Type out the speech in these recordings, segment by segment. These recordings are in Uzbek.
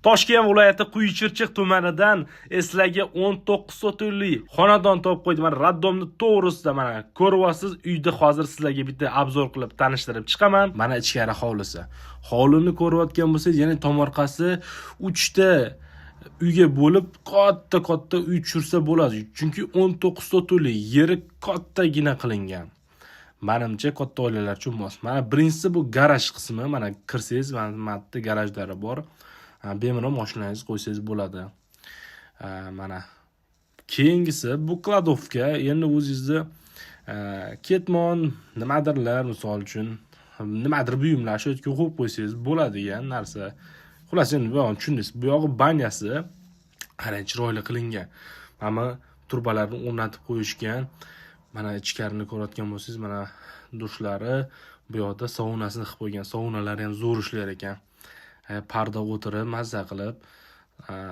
Toshkent viloyati Quyichirchiq tumanidan eslaga 19 sotilli xonadon topib qo'ydim. Mana raddomni to'g'risida mana ko'ryapsiz. Uyda hozir sizlarga bitta obzor qilib tanishtirib chiqaman. Mana ichkari hovlisi. Hovlini ko'rayotgan bo'lsangiz, ya'ni tomorqasi 3 ta uyga bo'lib katta uy tushirsa bo'ladi. Chunki 19 sotilli yeri kattagina qilingan. Menimcha katta oilalar uchun mos. Mana birinchisi bu garaj qismi. Mana kirsangiz, mana bitta garajlari bor. Bemalol mashinangizni qo'ysangiz bo'ladi. Mana keyingisi bu kladovka. Endi o'zingizni ketmon, nimadirlar, misol uchun nimadir buyumlar shu yerga qo'yib qo'ysangiz bo'ladigan narsa. Xullas, endi bu tushundingiz. Bu yog'i banyasi qarang, chiroyli qilingan. Mana turbalarni o'rnatib qo'yishgan. Mana ichkarini ko'rayotgan bo'lsangiz, mana dushlari, bu yoqda saunasini qilib qo'ygan. Saunalari ham zo'r ishlar ekan. Parda o'tirib, mazza qilib,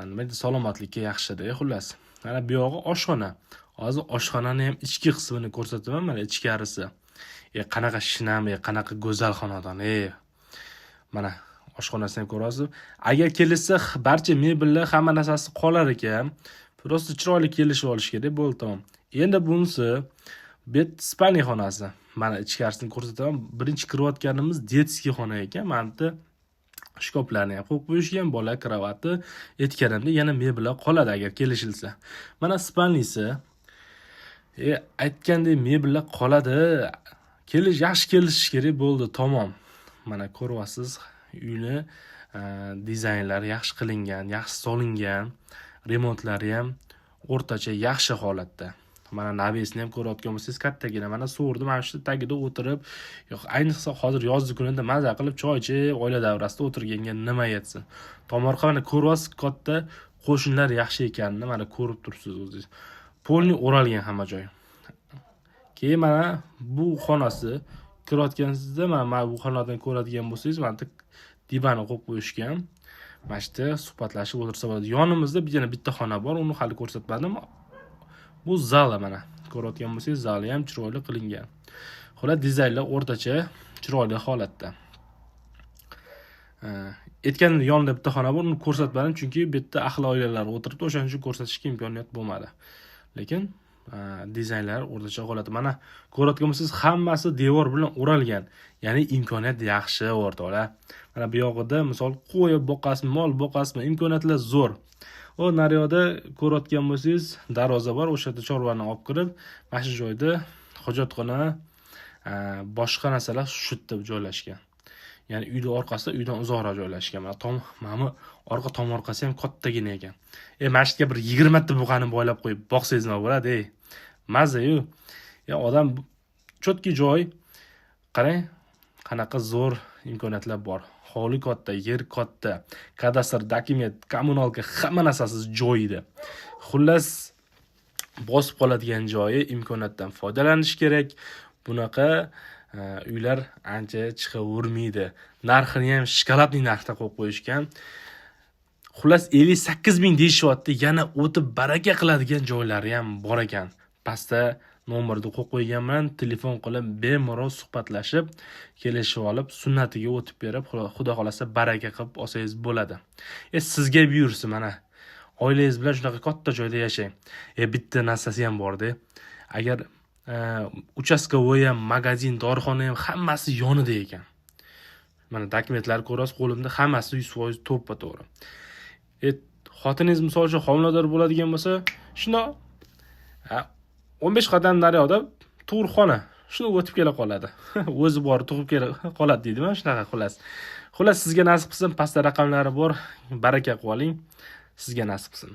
nima deydi, salomatlikka yaxshi-da, xullas. Mana bu yog'i oshxona. Hozir oshxonani ham ichki qismini ko'rsataman, mana ichkarisi. Qanaqa shinam, qanaqa go'zal xonadon, Mana oshxonasini ham ko'rasiz. Agar kelsa, barcha mebellar, hamma narsasi qolar ekan. Prosta chiroyli kelishib olish kerak, bo'ldi, tamom. Endi bunisi bet spalni xonasi. Mana ichkarisini ko'rsataman. Birinchi kirayotganimiz detskiy xona ekan. Mana bu shkoplarni ham qo'yib qo'yishgan, bola kravati, etganimda yana mebellar qoladi agar kelishilsa. Mana spalnisi. Aytgandek mebellar qoladi. Yaxshi kelishish kerak, bo'ldi, tamom. Mana ko'ryapsiz, uyni dizaynlari yaxshi qilingan, yaxshi solingan, remontlari ham o'rtacha yaxshi holatda. Mana navesini ham ko'rayotgan bo'lsangiz, kattagina. Mana so'rdi, mana shu tagida o'tirib, ayniqsa hozir yozgi kunida maza qilib choy ichib, oila davrasida o'tirganga nima yetsin. Tomorqa mana ko'ryapsiz, katta qo'shinlar yaxshi ekanini mana ko'rib turibsiz o'zingiz. Polni o'ralgan hamma joy. Keyin mana bu xonasi kirayotgansizda, mana bu xonadan ko'radigan bo'lsangiz, mana divani qo'yib qo'yishgan. Mana shu yerda suhbatlashib o'tirsa bo'ladi. Yonimizda yana bitta xona bor, uni hali ko'rsatmadim. Bu zali mana. Ko'rayotgan bo'lsangiz, zali ham chiroyli qilingan. Xo'la, dizaynlar o'rtacha chiroyli holatda. Aytganim yonida bitta xona bor, uni ko'rsatmadim chunki bu yerda ahli oilalar o'tiribdi, o'shaning uchun ko'rsatishga imkoniyat bo'lmadi. Lekin dizaynlar o'rtacha holatda. Mana ko'rayotgan bo'lsangiz, hammasi devor bilan o'ralgan. Ya'ni imkoniyat yaxshi o'rtoqlar. Mana bu yog'ida misol qo'yib boqasizmi, mol boqasizmi, imkoniyatlar zo'r. O naryoqda ko'rayotgan bo'lsangiz, darvoza bor, o'sha yerda chorvani olib kirib, mana shu joyda hojatxona, boshqa narsalar shu yerda joylashgan. Ya'ni uyning orqasida uydan uzoqroq joylashgan. Mana orqa tomorqasi ham kattagina ekan. Mana shu yerga bir 20 ta buqani boylab qo'yib boqsangiz nima bo'ladi, Maza-yu. Odam chotki joy. Qarang, qanaqa zo'r imkoniyatlar bor. Hovli katta, yer katta, kadastr, dokument, kommunalka, hamma narsasiz joyida. Xullas, bosib qoladigan joyi, imkoniyatdan foydalanish kerak. Bunaqa uylar ancha chiqavermaydi. Narxini ham shokoladli narxda qo'yib qo'yishgan. Xullas, 58 ming deyishyapti. Yana o'tib baraka qiladigan joylari ham bor ekan. Pastda nomerni qo'yib qo'yganman, telefon qilib bemalol suhbatlashib, kelishib olib, sunnatiga o'tib berib, xudo xolasa baraka qilib olsangiz bo'ladi. Sizga buyursin, mana oilangiz bilan shunaqa katta joyda yashang. Bitta narsasi ham bor-da. Agar uchastkovoy ham, magazin, dorixona ham hammasi yonida ekan. Mana dokumentlar ko'rasiz, qo'limda hammasi 100% to'ppa-to'g'ri. Xotiningiz misol uchun homilador bo'ladigan bo'lsa, shuna 15 qadam nariyoqda tug'ruqxona. Shuni o'tib kela qoladi. O'zi bor, tug'ib kela qoladi deydimi? Shunaqa xullas. Xullas, sizga nasib qilsin, pastda raqamlari bor. Baraka qilib oling. Sizga nasib qilsin.